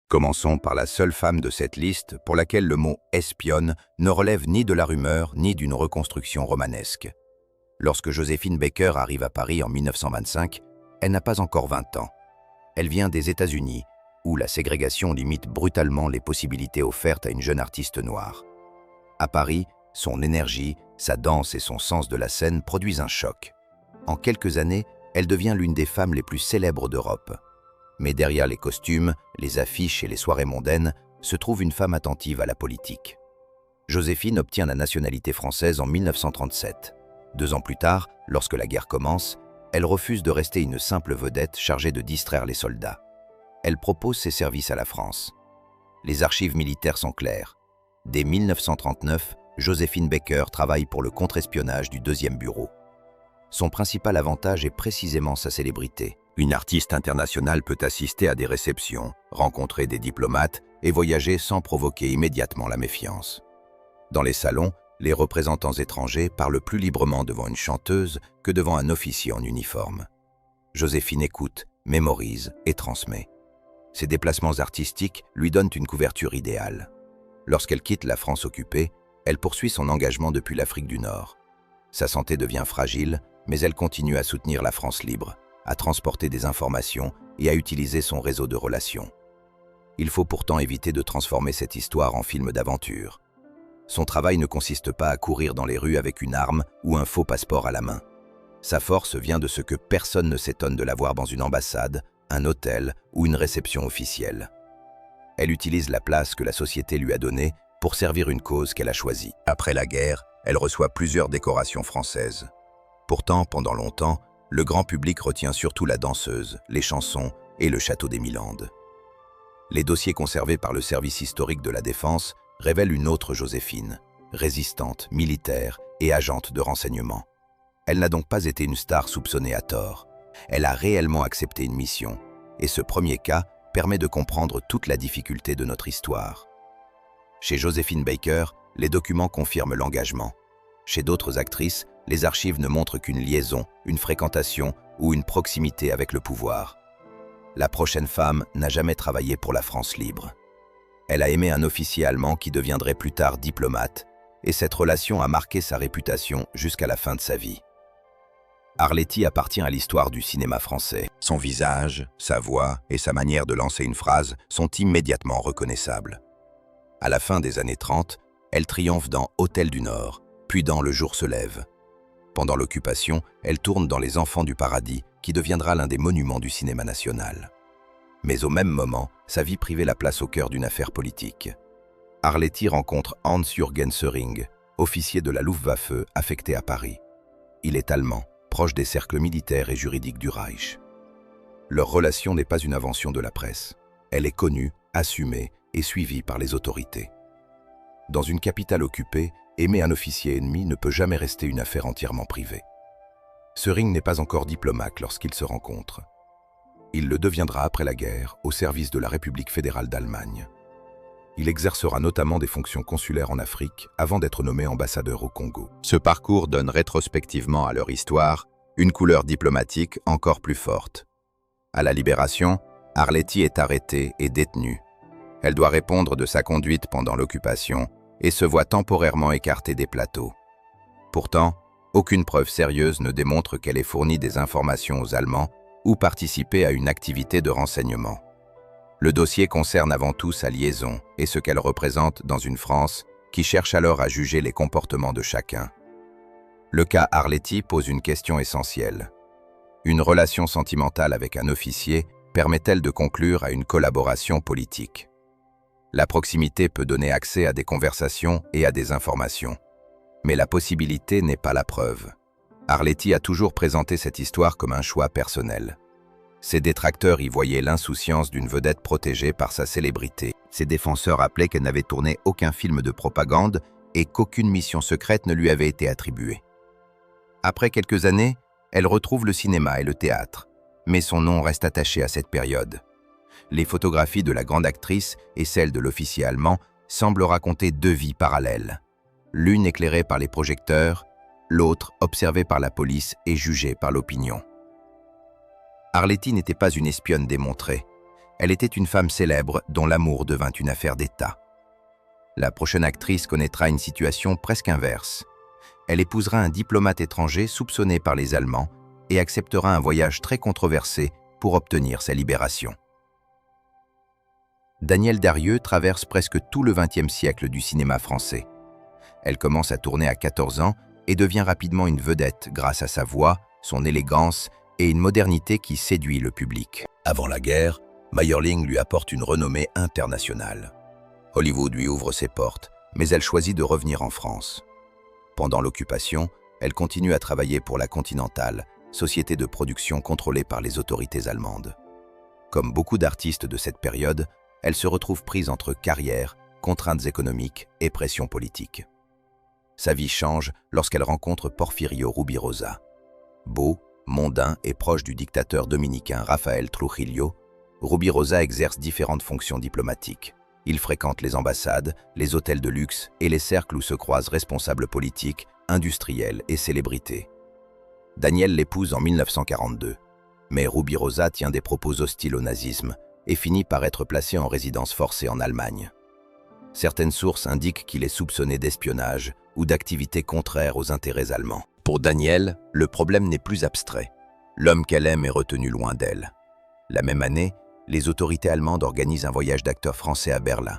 Commençons par la seule femme de cette liste pour laquelle le mot « espionne » ne relève ni de la rumeur ni d'une reconstruction romanesque. Lorsque Joséphine Baker arrive à Paris en 1925, elle n'a pas encore 20 ans. Elle vient des États-Unis, où la ségrégation limite brutalement les possibilités offertes à une jeune artiste noire. À Paris, son énergie, sa danse et son sens de la scène produisent un choc. En quelques années, elle devient l'une des femmes les plus célèbres d'Europe. Mais derrière les costumes, les affiches et les soirées mondaines, se trouve une femme attentive à la politique. Joséphine obtient la nationalité française en 1937. 2 ans plus tard, lorsque la guerre commence, elle refuse de rester une simple vedette chargée de distraire les soldats. Elle propose ses services à la France. Les archives militaires sont claires. Dès 1939, Joséphine Baker travaille pour le contre-espionnage du 2e bureau. Son principal avantage est précisément sa célébrité. Une artiste internationale peut assister à des réceptions, rencontrer des diplomates et voyager sans provoquer immédiatement la méfiance. Dans les salons, les représentants étrangers parlent plus librement devant une chanteuse que devant un officier en uniforme. Joséphine écoute, mémorise et transmet. Ses déplacements artistiques lui donnent une couverture idéale. Lorsqu'elle quitte la France occupée, elle poursuit son engagement depuis l'Afrique du Nord. Sa santé devient fragile, mais elle continue à soutenir la France libre, à transporter des informations et à utiliser son réseau de relations. Il faut pourtant éviter de transformer cette histoire en film d'aventure. Son travail ne consiste pas à courir dans les rues avec une arme ou un faux passeport à la main. Sa force vient de ce que personne ne s'étonne de la voir dans une ambassade, un hôtel ou une réception officielle. Elle utilise la place que la société lui a donnée pour servir une cause qu'elle a choisie. Après la guerre, elle reçoit plusieurs décorations françaises. Pourtant, pendant longtemps, le grand public retient surtout la danseuse, les chansons et le château des Milandes. Les dossiers conservés par le service historique de la Défense révèlent une autre Joséphine, résistante, militaire et agente de renseignement. Elle n'a donc pas été une star soupçonnée à tort. Elle a réellement accepté une mission, et ce premier cas permet de comprendre toute la difficulté de notre histoire. Chez Joséphine Baker, les documents confirment l'engagement. Chez d'autres actrices, les archives ne montrent qu'une liaison, une fréquentation ou une proximité avec le pouvoir. La prochaine femme n'a jamais travaillé pour la France libre. Elle a aimé un officier allemand qui deviendrait plus tard diplomate, et cette relation a marqué sa réputation jusqu'à la fin de sa vie. Arletty appartient à l'histoire du cinéma français. Son visage, sa voix et sa manière de lancer une phrase sont immédiatement reconnaissables. À la fin des années 30, elle triomphe dans Hôtel du Nord, puis dans Le jour se lève. Pendant l'occupation, elle tourne dans Les Enfants du paradis, qui deviendra l'un des monuments du cinéma national. Mais au même moment, sa vie privée la place au cœur d'une affaire politique. Arletty rencontre Hans-Jürgen Söring, officier de la Luftwaffe affecté à Paris. Il est allemand, proche des cercles militaires et juridiques du Reich. Leur relation n'est pas une invention de la presse. Elle est connue, assumée et suivie par les autorités. Dans une capitale occupée, aimer un officier ennemi ne peut jamais rester une affaire entièrement privée. Söring n'est pas encore diplomate lorsqu'ils se rencontrent. Il le deviendra après la guerre, au service de la République fédérale d'Allemagne. Il exercera notamment des fonctions consulaires en Afrique avant d'être nommé ambassadeur au Congo. Ce parcours donne rétrospectivement à leur histoire une couleur diplomatique encore plus forte. À la Libération, Arletty est arrêtée et détenue. Elle doit répondre de sa conduite pendant l'occupation et se voit temporairement écartée des plateaux. Pourtant, aucune preuve sérieuse ne démontre qu'elle ait fourni des informations aux Allemands ou participé à une activité de renseignement. Le dossier concerne avant tout sa liaison et ce qu'elle représente dans une France qui cherche alors à juger les comportements de chacun. Le cas Arletty pose une question essentielle. Une relation sentimentale avec un officier permet-elle de conclure à une collaboration politique? La proximité peut donner accès à des conversations et à des informations. Mais la possibilité n'est pas la preuve. Arletty a toujours présenté cette histoire comme un choix personnel. Ses détracteurs y voyaient l'insouciance d'une vedette protégée par sa célébrité. Ses défenseurs rappelaient qu'elle n'avait tourné aucun film de propagande et qu'aucune mission secrète ne lui avait été attribuée. Après quelques années, elle retrouve le cinéma et le théâtre, mais son nom reste attaché à cette période. Les photographies de la grande actrice et celles de l'officier allemand semblent raconter 2 vies parallèles. L'une éclairée par les projecteurs, l'autre observée par la police et jugée par l'opinion. Arletty n'était pas une espionne démontrée. Elle était une femme célèbre dont l'amour devint une affaire d'État. La prochaine actrice connaîtra une situation presque inverse. Elle épousera un diplomate étranger soupçonné par les Allemands et acceptera un voyage très controversé pour obtenir sa libération. Danielle Darrieux traverse presque tout le XXe siècle du cinéma français. Elle commence à tourner à 14 ans et devient rapidement une vedette grâce à sa voix, son élégance et une modernité qui séduit le public. Avant la guerre, Mayerling lui apporte une renommée internationale. Hollywood lui ouvre ses portes, mais elle choisit de revenir en France. Pendant l'occupation, elle continue à travailler pour la Continental, société de production contrôlée par les autorités allemandes. Comme beaucoup d'artistes de cette période, elle se retrouve prise entre carrière, contraintes économiques et pression politique. Sa vie change lorsqu'elle rencontre Porfirio Rubirosa. Beau, mondain et proche du dictateur dominicain Rafael Trujillo, Rubirosa exerce différentes fonctions diplomatiques. Il fréquente les ambassades, les hôtels de luxe et les cercles où se croisent responsables politiques, industriels et célébrités. Danielle l'épouse en 1942, mais Rubirosa tient des propos hostiles au nazisme et finit par être placé en résidence forcée en Allemagne. Certaines sources indiquent qu'il est soupçonné d'espionnage ou d'activités contraires aux intérêts allemands. Pour Danielle, le problème n'est plus abstrait. L'homme qu'elle aime est retenu loin d'elle. La même année, les autorités allemandes organisent un voyage d'acteurs français à Berlin.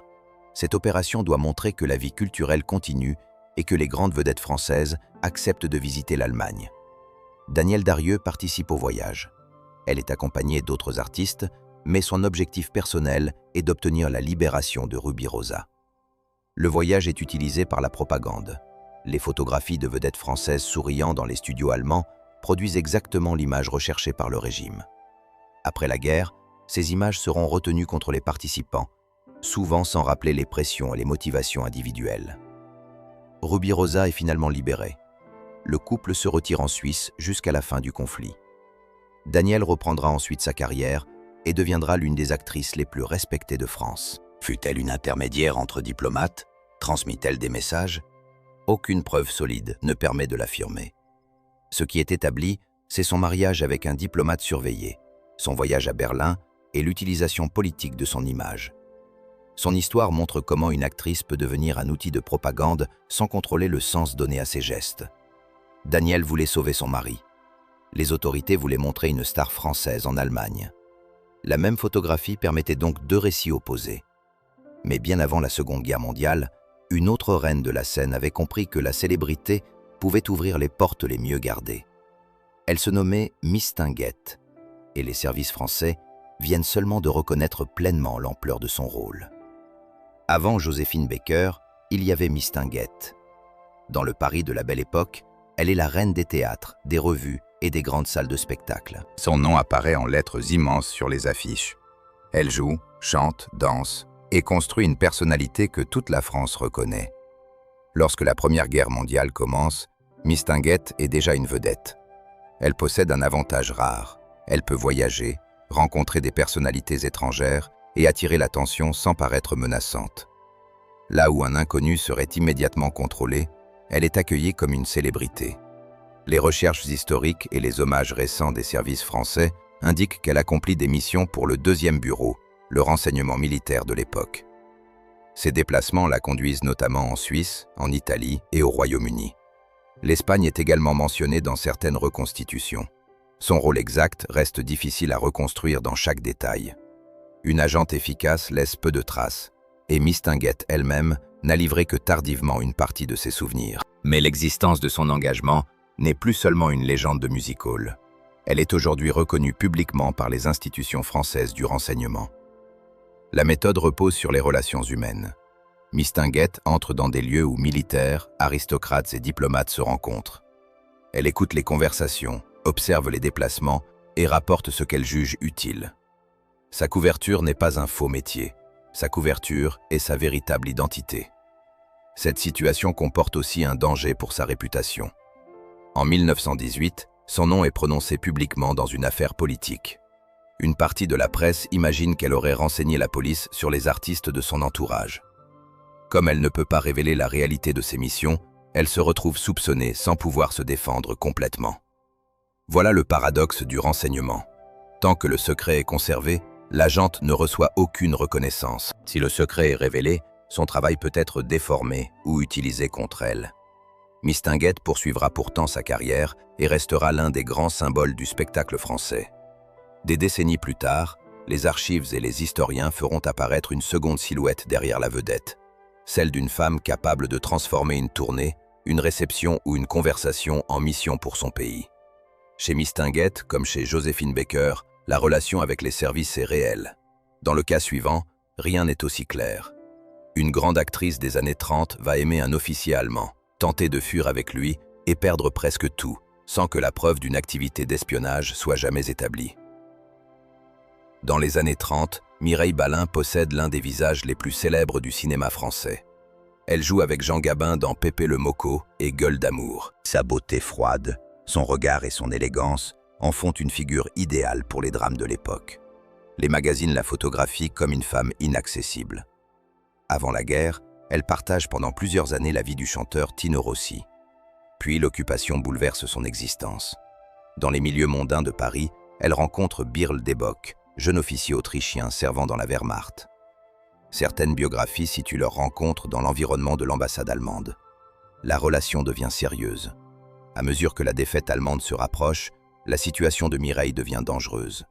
Cette opération doit montrer que la vie culturelle continue et que les grandes vedettes françaises acceptent de visiter l'Allemagne. Danielle Darrieux participe au voyage. Elle est accompagnée d'autres artistes, mais son objectif personnel est d'obtenir la libération de Rubirosa. Le voyage est utilisé par la propagande. Les photographies de vedettes françaises souriant dans les studios allemands produisent exactement l'image recherchée par le régime. Après la guerre, ces images seront retenues contre les participants, souvent sans rappeler les pressions et les motivations individuelles. Rubirosa est finalement libérée. Le couple se retire en Suisse jusqu'à la fin du conflit. Danielle reprendra ensuite sa carrière et deviendra l'une des actrices les plus respectées de France. Fut-elle une intermédiaire entre diplomates? Transmit-elle des messages? Aucune preuve solide ne permet de l'affirmer. Ce qui est établi, c'est son mariage avec un diplomate surveillé, son voyage à Berlin et l'utilisation politique de son image. Son histoire montre comment une actrice peut devenir un outil de propagande sans contrôler le sens donné à ses gestes. Danielle voulait sauver son mari. Les autorités voulaient montrer une star française en Allemagne. La même photographie permettait donc deux récits opposés. Mais bien avant la Seconde Guerre mondiale, une autre reine de la scène avait compris que la célébrité pouvait ouvrir les portes les mieux gardées. Elle se nommait Mistinguett, et les services français viennent seulement de reconnaître pleinement l'ampleur de son rôle. Avant Joséphine Baker, il y avait Mistinguett. Dans le Paris de la Belle Époque, elle est la reine des théâtres, des revues et des grandes salles de spectacle. Son nom apparaît en lettres immenses sur les affiches. Elle joue, chante, danse et construit une personnalité que toute la France reconnaît. Lorsque la Première Guerre mondiale commence, Mistinguett est déjà une vedette. Elle possède un avantage rare. Elle peut voyager, rencontrer des personnalités étrangères et attirer l'attention sans paraître menaçante. Là où un inconnu serait immédiatement contrôlé, elle est accueillie comme une célébrité. Les recherches historiques et les hommages récents des services français indiquent qu'elle accomplit des missions pour le deuxième bureau, le renseignement militaire de l'époque. Ces déplacements la conduisent notamment en Suisse, en Italie et au Royaume-Uni. L'Espagne est également mentionnée dans certaines reconstitutions. Son rôle exact reste difficile à reconstruire dans chaque détail. Une agente efficace laisse peu de traces, et Mistinguett elle-même n'a livré que tardivement une partie de ses souvenirs. Mais l'existence de son engagement n'est plus seulement une légende de music hall. Elle est aujourd'hui reconnue publiquement par les institutions françaises du renseignement. La méthode repose sur les relations humaines. Mistinguett entre dans des lieux où militaires, aristocrates et diplomates se rencontrent. Elle écoute les conversations, observe les déplacements et rapporte ce qu'elle juge utile. Sa couverture n'est pas un faux métier. Sa couverture est sa véritable identité. Cette situation comporte aussi un danger pour sa réputation. En 1918, son nom est prononcé publiquement dans une affaire politique. Une partie de la presse imagine qu'elle aurait renseigné la police sur les artistes de son entourage. Comme elle ne peut pas révéler la réalité de ses missions, elle se retrouve soupçonnée sans pouvoir se défendre complètement. Voilà le paradoxe du renseignement. Tant que le secret est conservé, L'agente ne reçoit aucune reconnaissance. Si le secret est révélé, son travail peut être déformé ou utilisé contre elle. Mistinguett poursuivra pourtant sa carrière et restera l'un des grands symboles du spectacle français. Des décennies plus tard, les archives et les historiens feront apparaître une seconde silhouette derrière la vedette, celle d'une femme capable de transformer une tournée, une réception ou une conversation en mission pour son pays. Chez Mistinguett, comme chez Joséphine Baker, la relation avec les services est réelle. Dans le cas suivant, rien n'est aussi clair. Une grande actrice des années 30 va aimer un officier allemand, tenter de fuir avec lui et perdre presque tout, sans que la preuve d'une activité d'espionnage soit jamais établie. Dans les années 30, Mireille Balin possède l'un des visages les plus célèbres du cinéma français. Elle joue avec Jean Gabin dans Pépé le Mocco et Gueule d'amour. Sa beauté froide, son regard et son élégance en font une figure idéale pour les drames de l'époque. Les magazines la photographient comme une femme inaccessible. Avant la guerre, elle partage pendant plusieurs années la vie du chanteur Tino Rossi. Puis l'occupation bouleverse son existence. Dans les milieux mondains de Paris, elle rencontre Birl Debock, jeune officier autrichien servant dans la Wehrmacht. Certaines biographies situent leur rencontre dans l'environnement de l'ambassade allemande. La relation devient sérieuse. À mesure que la défaite allemande se rapproche, la situation de Mireille devient dangereuse.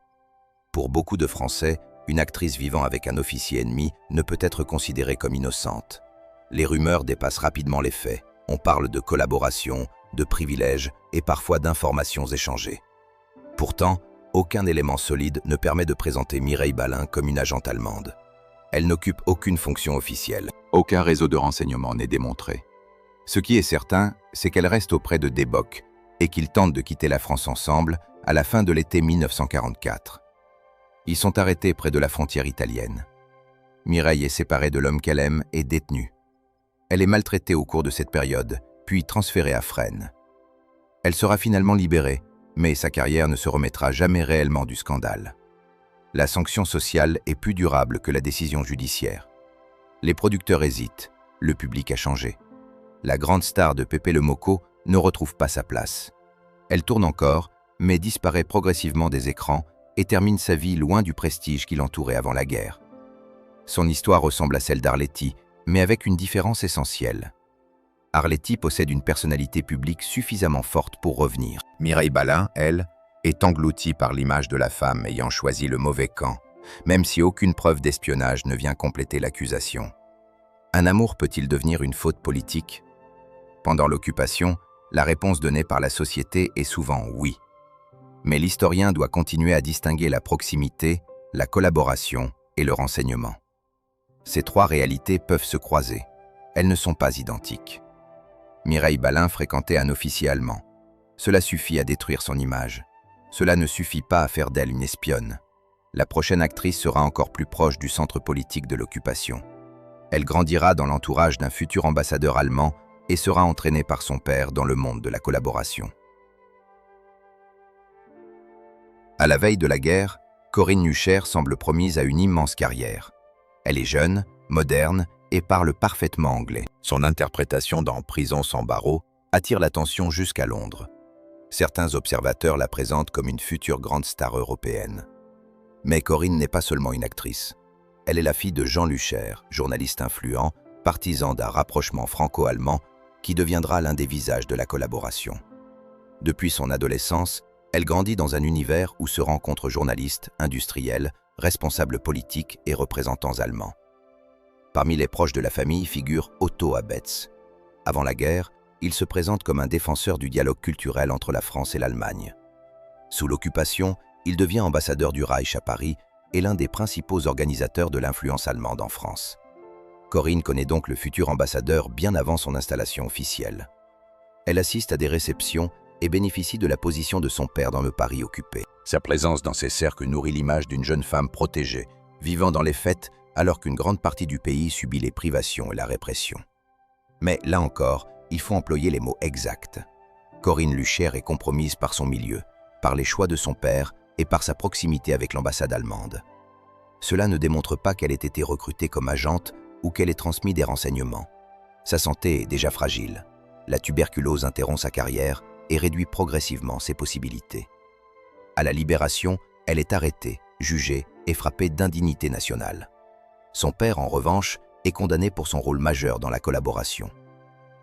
Pour beaucoup de Français, une actrice vivant avec un officier ennemi ne peut être considérée comme innocente. Les rumeurs dépassent rapidement les faits. On parle de collaboration, de privilèges et parfois d'informations échangées. Pourtant, aucun élément solide ne permet de présenter Mireille Balin comme une agente allemande. Elle n'occupe aucune fonction officielle. Aucun réseau de renseignement n'est démontré. Ce qui est certain, c'est qu'elle reste auprès de Debock et qu'ils tentent de quitter la France ensemble à la fin de l'été 1944. Ils sont arrêtés près de la frontière italienne. Mireille est séparée de l'homme qu'elle aime et détenue. Elle est maltraitée au cours de cette période, puis transférée à Fresnes. Elle sera finalement libérée, mais sa carrière ne se remettra jamais réellement du scandale. La sanction sociale est plus durable que la décision judiciaire. Les producteurs hésitent, le public a changé. La grande star de Pépé le Mocco ne retrouve pas sa place. Elle tourne encore, mais disparaît progressivement des écrans et termine sa vie loin du prestige qui l'entourait avant la guerre. Son histoire ressemble à celle d'Arletty, mais avec une différence essentielle. Arletty possède une personnalité publique suffisamment forte pour revenir. Mireille Balin, elle, est engloutie par l'image de la femme ayant choisi le mauvais camp, même si aucune preuve d'espionnage ne vient compléter l'accusation. Un amour peut-il devenir une faute politique? Pendant l'occupation, la réponse donnée par la société est souvent oui. Mais l'historien doit continuer à distinguer la proximité, la collaboration et le renseignement. Ces trois réalités peuvent se croiser. Elles ne sont pas identiques. Mireille Balin fréquentait un officier allemand. Cela suffit à détruire son image. Cela ne suffit pas à faire d'elle une espionne. La prochaine actrice sera encore plus proche du centre politique de l'occupation. Elle grandira dans l'entourage d'un futur ambassadeur allemand et sera entraînée par son père dans le monde de la collaboration. À la veille de la guerre, Corinne Nucher semble promise à une immense carrière. Elle est jeune, moderne et parle parfaitement anglais. Son interprétation dans Prison sans barreaux attire l'attention jusqu'à Londres. Certains observateurs la présentent comme une future grande star européenne. Mais Corinne n'est pas seulement une actrice. Elle est la fille de Jean Lucher, journaliste influent, partisan d'un rapprochement franco-allemand qui deviendra l'un des visages de la collaboration. Depuis son adolescence, elle grandit dans un univers où se rencontrent journalistes, industriels, responsables politiques et représentants allemands. Parmi les proches de la famille figure Otto Abetz. Avant la guerre, il se présente comme un défenseur du dialogue culturel entre la France et l'Allemagne. Sous l'occupation, il devient ambassadeur du Reich à Paris et l'un des principaux organisateurs de l'influence allemande en France. Corinne connaît donc le futur ambassadeur bien avant son installation officielle. Elle assiste à des réceptions et bénéficie de la position de son père dans le Paris occupé. Sa présence dans ces cercles nourrit l'image d'une jeune femme protégée, vivant dans les fêtes alors qu'une grande partie du pays subit les privations et la répression. Mais là encore, il faut employer les mots exacts. Corinne Lucher est compromise par son milieu, par les choix de son père et par sa proximité avec l'ambassade allemande. Cela ne démontre pas qu'elle ait été recrutée comme agente ou qu'elle ait transmis des renseignements. Sa santé est déjà fragile. La tuberculose interrompt sa carrière et réduit progressivement ses possibilités. À la Libération, elle est arrêtée, jugée est frappée d'indignité nationale. Son père, en revanche, est condamné pour son rôle majeur dans la collaboration.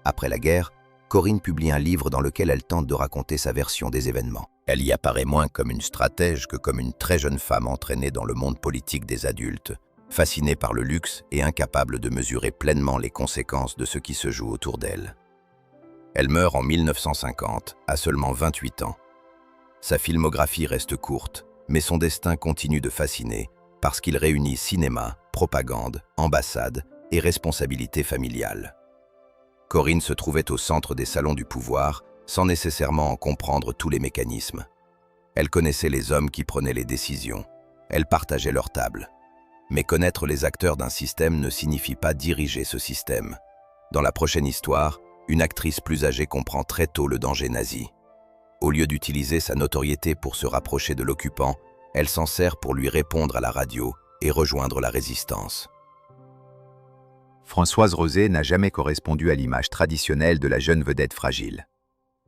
Après la guerre, Corinne publie un livre dans lequel elle tente de raconter sa version des événements. Elle y apparaît moins comme une stratège que comme une très jeune femme entraînée dans le monde politique des adultes, fascinée par le luxe et incapable de mesurer pleinement les conséquences de ce qui se joue autour d'elle. Elle meurt en 1950, à seulement 28 ans. Sa filmographie reste courte, mais son destin continue de fasciner parce qu'il réunit cinéma, propagande, ambassade et responsabilité familiale. Corinne se trouvait au centre des salons du pouvoir, sans nécessairement en comprendre tous les mécanismes. Elle connaissait les hommes qui prenaient les décisions. Elle partageait leur table. Mais connaître les acteurs d'un système ne signifie pas diriger ce système. Dans la prochaine histoire, une actrice plus âgée comprend très tôt le danger nazi. Au lieu d'utiliser sa notoriété pour se rapprocher de l'occupant, elle s'en sert pour lui répondre à la radio et rejoindre la résistance. Françoise Rosé n'a jamais correspondu à l'image traditionnelle de la jeune vedette fragile.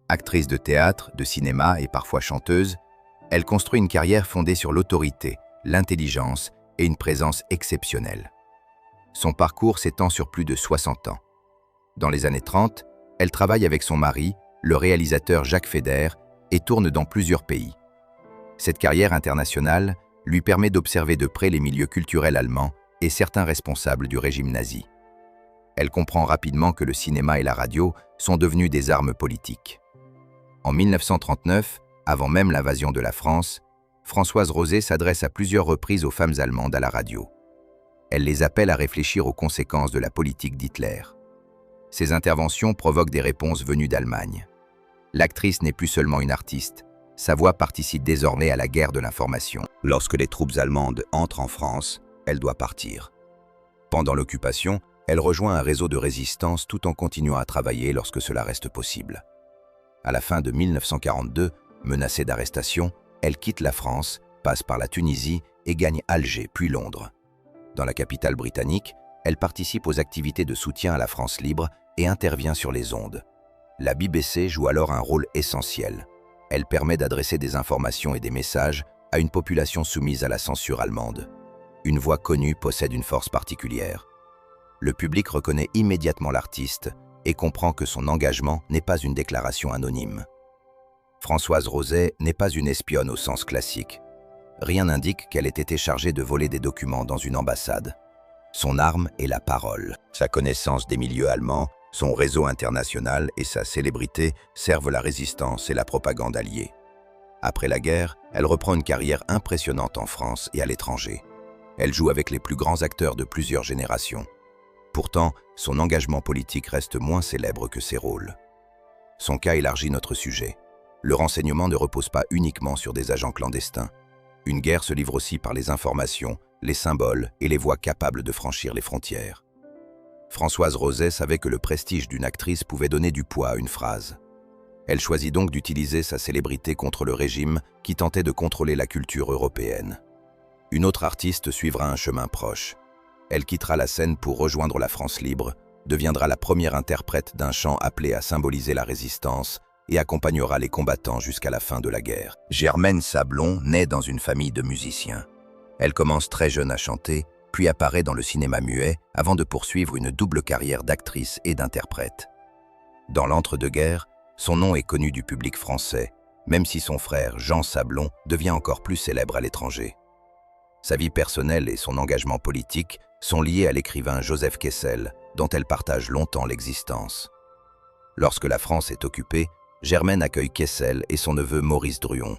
Actrice de théâtre, de cinéma et parfois chanteuse, elle construit une carrière fondée sur l'autorité, l'intelligence et une présence exceptionnelle. Son parcours s'étend sur plus de 60 ans. Dans les années 30, elle travaille avec son mari, le réalisateur Jacques Feder, et tourne dans plusieurs pays. Cette carrière internationale lui permet d'observer de près les milieux culturels allemands et certains responsables du régime nazi. Elle comprend rapidement que le cinéma et la radio sont devenus des armes politiques. En 1939, avant même l'invasion de la France, Françoise Rosé s'adresse à plusieurs reprises aux femmes allemandes à la radio. Elle les appelle à réfléchir aux conséquences de la politique d'Hitler. Ces interventions provoquent des réponses venues d'Allemagne. L'actrice n'est plus seulement une artiste, sa voix participe désormais à la guerre de l'information. Lorsque les troupes allemandes entrent en France, elle doit partir. Pendant l'occupation, elle rejoint un réseau de résistance tout en continuant à travailler lorsque cela reste possible. À la fin de 1942, menacée d'arrestation, elle quitte la France, passe par la Tunisie et gagne Alger puis Londres. Dans la capitale britannique, elle participe aux activités de soutien à la France libre et intervient sur les ondes. La BBC joue alors un rôle essentiel. Elle permet d'adresser des informations et des messages à une population soumise à la censure allemande. Une voix connue possède une force particulière. Le public reconnaît immédiatement l'artiste et comprend que son engagement n'est pas une déclaration anonyme. Françoise Rosé n'est pas une espionne au sens classique. Rien n'indique qu'elle ait été chargée de voler des documents dans une ambassade. Son arme est la parole. Sa connaissance des milieux allemands, son réseau international et sa célébrité servent la résistance et la propagande alliée. Après la guerre, elle reprend une carrière impressionnante en France et à l'étranger. Elle joue avec les plus grands acteurs de plusieurs générations. Pourtant, son engagement politique reste moins célèbre que ses rôles. Son cas élargit notre sujet. Le renseignement ne repose pas uniquement sur des agents clandestins. Une guerre se livre aussi par les informations, les symboles et les voix capables de franchir les frontières. Françoise Rosé savait que le prestige d'une actrice pouvait donner du poids à une phrase. Elle choisit donc d'utiliser sa célébrité contre le régime qui tentait de contrôler la culture européenne. Une autre artiste suivra un chemin proche. Elle quittera la scène pour rejoindre la France libre, deviendra la première interprète d'un chant appelé à symboliser la résistance et accompagnera les combattants jusqu'à la fin de la guerre. Germaine Sablon naît dans une famille de musiciens. Elle commence très jeune à chanter, puis apparaît dans le cinéma muet avant de poursuivre une double carrière d'actrice et d'interprète. Dans l'entre-deux-guerres, son nom est connu du public français, même si son frère Jean Sablon devient encore plus célèbre à l'étranger. Sa vie personnelle et son engagement politique sont liés à l'écrivain Joseph Kessel, dont elle partage longtemps l'existence. Lorsque la France est occupée, Germaine accueille Kessel et son neveu Maurice Druon.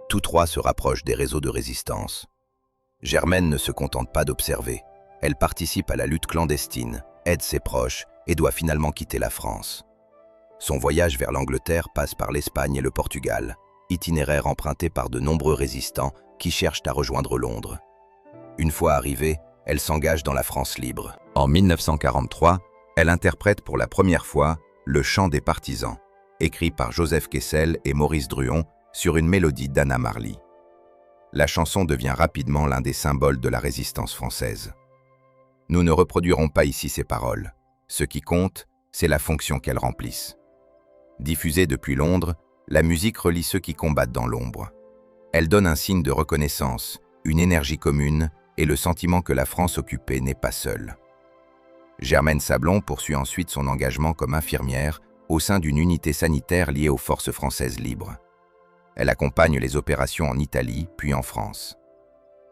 Tous trois se rapprochent des réseaux de résistance. Germaine ne se contente pas d'observer. Elle participe à la lutte clandestine, aide ses proches et doit finalement quitter la France. Son voyage vers l'Angleterre passe par l'Espagne et le Portugal, itinéraire emprunté par de nombreux résistants qui cherchent à rejoindre Londres. Une fois arrivée, elle s'engage dans la France libre. En 1943, elle interprète pour la première fois Le Chant des partisans, écrit par Joseph Kessel et Maurice Druon sur une mélodie d'Anna Marley. La chanson devient rapidement l'un des symboles de la résistance française. Nous ne reproduirons pas ici ses paroles. Ce qui compte, c'est la fonction qu'elles remplissent. Diffusée depuis Londres, la musique relie ceux qui combattent dans l'ombre. Elle donne un signe de reconnaissance, une énergie commune et le sentiment que la France occupée n'est pas seule. Germaine Sablon poursuit ensuite son engagement comme infirmière au sein d'une unité sanitaire liée aux forces françaises libres. Elle accompagne les opérations en Italie, puis en France.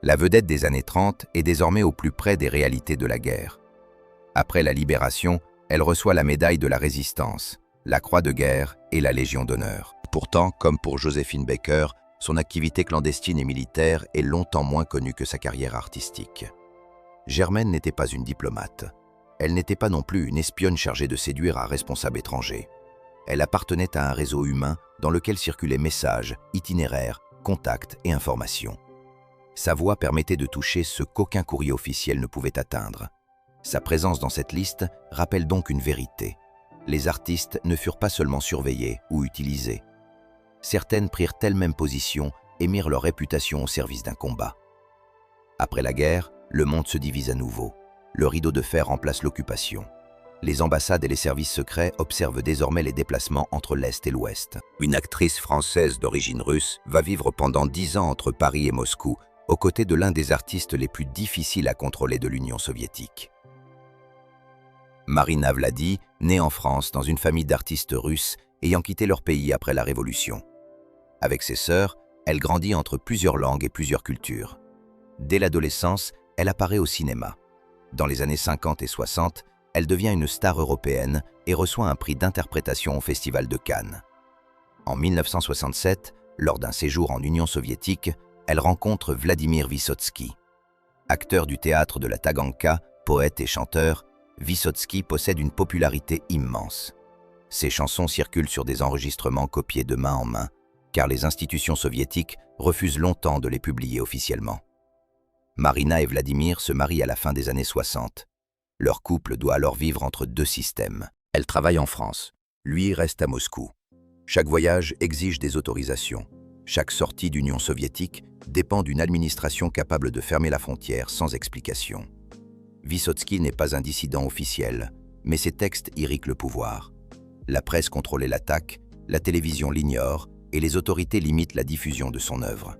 La vedette des années 30 est désormais au plus près des réalités de la guerre. Après la libération, elle reçoit la médaille de la Résistance, la Croix de guerre et la Légion d'honneur. Pourtant, comme pour Joséphine Baker, son activité clandestine et militaire est longtemps moins connue que sa carrière artistique. Germaine n'était pas une diplomate. Elle n'était pas non plus une espionne chargée de séduire un responsable étranger. Elle appartenait à un réseau humain dans lequel circulaient messages, itinéraires, contacts et informations. Sa voix permettait de toucher ce qu'aucun courrier officiel ne pouvait atteindre. Sa présence dans cette liste rappelle donc une vérité. Les artistes ne furent pas seulement surveillés ou utilisés. Certaines prirent elles-mêmes position et mirent leur réputation au service d'un combat. Après la guerre, le monde se divise à nouveau. Le rideau de fer remplace l'occupation. Les ambassades et les services secrets observent désormais les déplacements entre l'Est et l'Ouest. Une actrice française d'origine russe va vivre pendant 10 ans entre Paris et Moscou, aux côtés de l'un des artistes les plus difficiles à contrôler de l'Union soviétique. Marina Vladi, née en France dans une famille d'artistes russes ayant quitté leur pays après la Révolution. Avec ses sœurs, elle grandit entre plusieurs langues et plusieurs cultures. Dès l'adolescence, elle apparaît au cinéma. Dans les années 50 et 60, elle devient une star européenne et reçoit un prix d'interprétation au Festival de Cannes. En 1967, lors d'un séjour en Union soviétique, elle rencontre Vladimir Vyssotsky. Acteur du théâtre de la Taganka, poète et chanteur, Vyssotsky possède une popularité immense. Ses chansons circulent sur des enregistrements copiés de main en main, car les institutions soviétiques refusent longtemps de les publier officiellement. Marina et Vladimir se marient à la fin des années 60. Leur couple doit alors vivre entre deux systèmes. Elle travaille en France. Lui reste à Moscou. Chaque voyage exige des autorisations. Chaque sortie d'Union soviétique dépend d'une administration capable de fermer la frontière sans explication. Vyssotsky n'est pas un dissident officiel, mais ses textes irriguent le pouvoir. La presse contrôlée l'attaque, la télévision l'ignore et les autorités limitent la diffusion de son œuvre.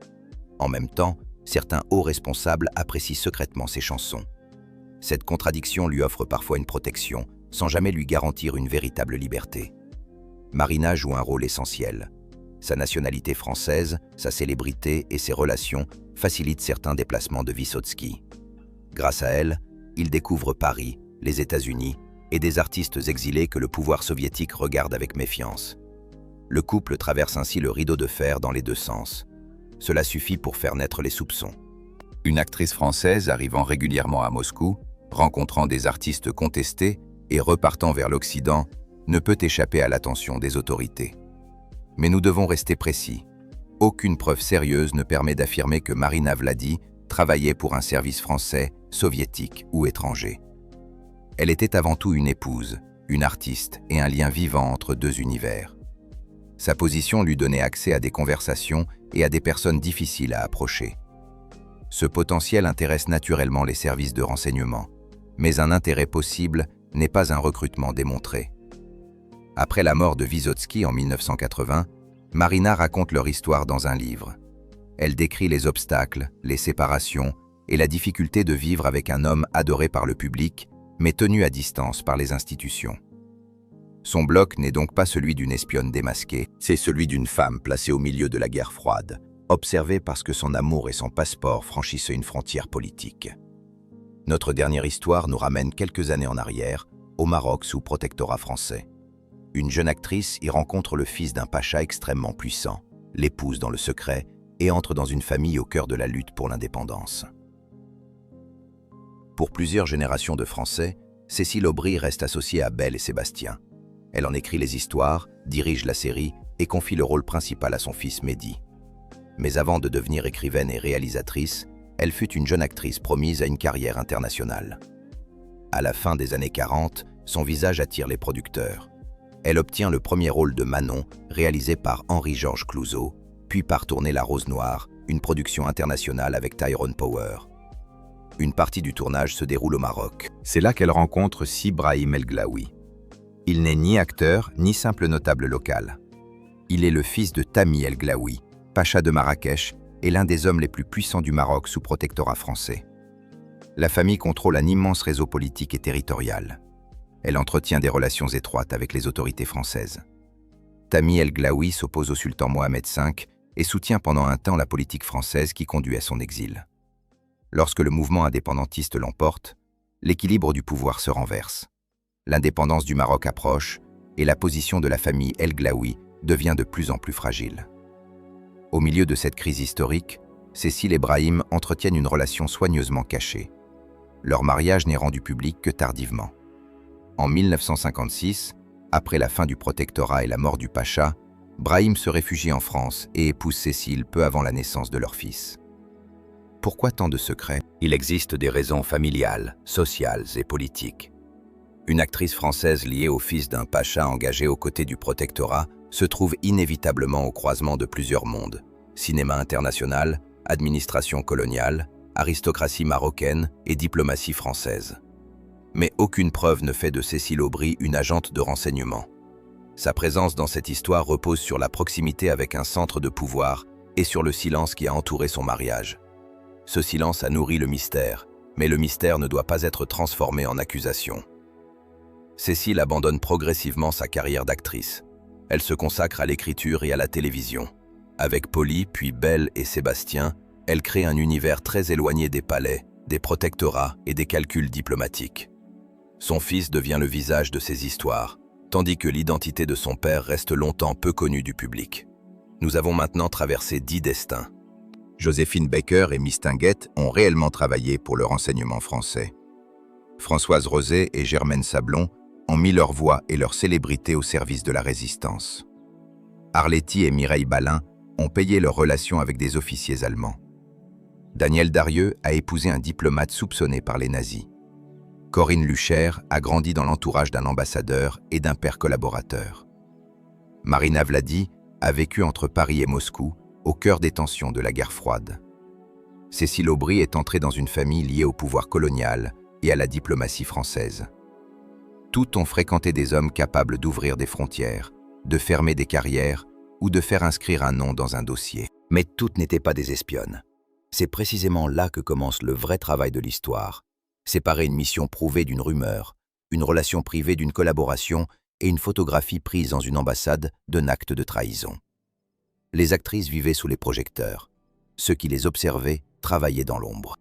En même temps, certains hauts responsables apprécient secrètement ses chansons. Cette contradiction lui offre parfois une protection, sans jamais lui garantir une véritable liberté. Marina joue un rôle essentiel. Sa nationalité française, sa célébrité et ses relations facilitent certains déplacements de Vyssotsky. Grâce à elle, il découvre Paris, les États-Unis et des artistes exilés que le pouvoir soviétique regarde avec méfiance. Le couple traverse ainsi le rideau de fer dans les deux sens. Cela suffit pour faire naître les soupçons. Une actrice française arrivant régulièrement à Moscou, rencontrant des artistes contestés et repartant vers l'Occident, ne peut échapper à l'attention des autorités. Mais nous devons rester précis. Aucune preuve sérieuse ne permet d'affirmer que Marina Vladi travaillait pour un service français, soviétique ou étranger. Elle était avant tout une épouse, une artiste et un lien vivant entre deux univers. Sa position lui donnait accès à des conversations et à des personnes difficiles à approcher. Ce potentiel intéresse naturellement les services de renseignement, mais un intérêt possible n'est pas un recrutement démontré. Après la mort de Vyssotsky en 1980, Marina raconte leur histoire dans un livre. Elle décrit les obstacles, les séparations et la difficulté de vivre avec un homme adoré par le public, mais tenu à distance par les institutions. Son bloc n'est donc pas celui d'une espionne démasquée, c'est celui d'une femme placée au milieu de la guerre froide, observée parce que son amour et son passeport franchissaient une frontière politique. Notre dernière histoire nous ramène quelques années en arrière, au Maroc sous protectorat français. Une jeune actrice y rencontre le fils d'un pacha extrêmement puissant, l'épouse dans le secret et entre dans une famille au cœur de la lutte pour l'indépendance. Pour plusieurs générations de Français, Cécile Aubry reste associée à Belle et Sébastien. Elle en écrit les histoires, dirige la série et confie le rôle principal à son fils Mehdi. Mais avant de devenir écrivaine et réalisatrice, elle fut une jeune actrice promise à une carrière internationale. À la fin des années 40, son visage attire les producteurs. Elle obtient le premier rôle de Manon, réalisé par Henri-Georges Clouzot, puis par Tourner la Rose Noire, une production internationale avec Tyrone Power. Une partie du tournage se déroule au Maroc. C'est là qu'elle rencontre Si Brahim El Glaoui. Il n'est ni acteur, ni simple notable local. Il est le fils de Tami El Glaoui, pacha de Marrakech, est l'un des hommes les plus puissants du Maroc sous protectorat français. La famille contrôle un immense réseau politique et territorial. Elle entretient des relations étroites avec les autorités françaises. Tammy El Glaoui s'oppose au sultan Mohamed V et soutient pendant un temps la politique française qui conduit à son exil. Lorsque le mouvement indépendantiste l'emporte, l'équilibre du pouvoir se renverse. L'indépendance du Maroc approche et la position de la famille El Glaoui devient de plus en plus fragile. Au milieu de cette crise historique, Cécile et Brahim entretiennent une relation soigneusement cachée. Leur mariage n'est rendu public que tardivement. En 1956, après la fin du protectorat et la mort du pacha, Brahim se réfugie en France et épouse Cécile peu avant la naissance de leur fils. Pourquoi tant de secrets? Il existe des raisons familiales, sociales et politiques. Une actrice française liée au fils d'un pacha engagé aux côtés du protectorat se trouve inévitablement au croisement de plusieurs mondes: cinéma international, administration coloniale, aristocratie marocaine et diplomatie française. Mais aucune preuve ne fait de Cécile Aubry une agente de renseignement. Sa présence dans cette histoire repose sur la proximité avec un centre de pouvoir et sur le silence qui a entouré son mariage. Ce silence a nourri le mystère, mais le mystère ne doit pas être transformé en accusation. Cécile abandonne progressivement sa carrière d'actrice. Elle se consacre à l'écriture et à la télévision. Avec Polly, puis Belle et Sébastien, elle crée un univers très éloigné des palais, des protectorats et des calculs diplomatiques. Son fils devient le visage de ces histoires, tandis que l'identité de son père reste longtemps peu connue du public. Nous avons maintenant traversé 10 destins. Joséphine Baker et Mistinguett ont réellement travaillé pour le renseignement français. Françoise Rosé et Germaine Sablon ont mis leur voix et leur célébrité au service de la résistance. Arletty et Mireille Balin ont payé leurs relations avec des officiers allemands. Daniel Darieux a épousé un diplomate soupçonné par les nazis. Corinne Lucher a grandi dans l'entourage d'un ambassadeur et d'un père collaborateur. Marina Vladi a vécu entre Paris et Moscou, au cœur des tensions de la guerre froide. Cécile Aubry est entrée dans une famille liée au pouvoir colonial et à la diplomatie française. Toutes ont fréquenté des hommes capables d'ouvrir des frontières, de fermer des carrières ou de faire inscrire un nom dans un dossier. Mais toutes n'étaient pas des espionnes. C'est précisément là que commence le vrai travail de l'histoire. Séparer une mission prouvée d'une rumeur, une relation privée d'une collaboration et une photographie prise dans une ambassade d'un acte de trahison. Les actrices vivaient sous les projecteurs. Ceux qui les observaient travaillaient dans l'ombre.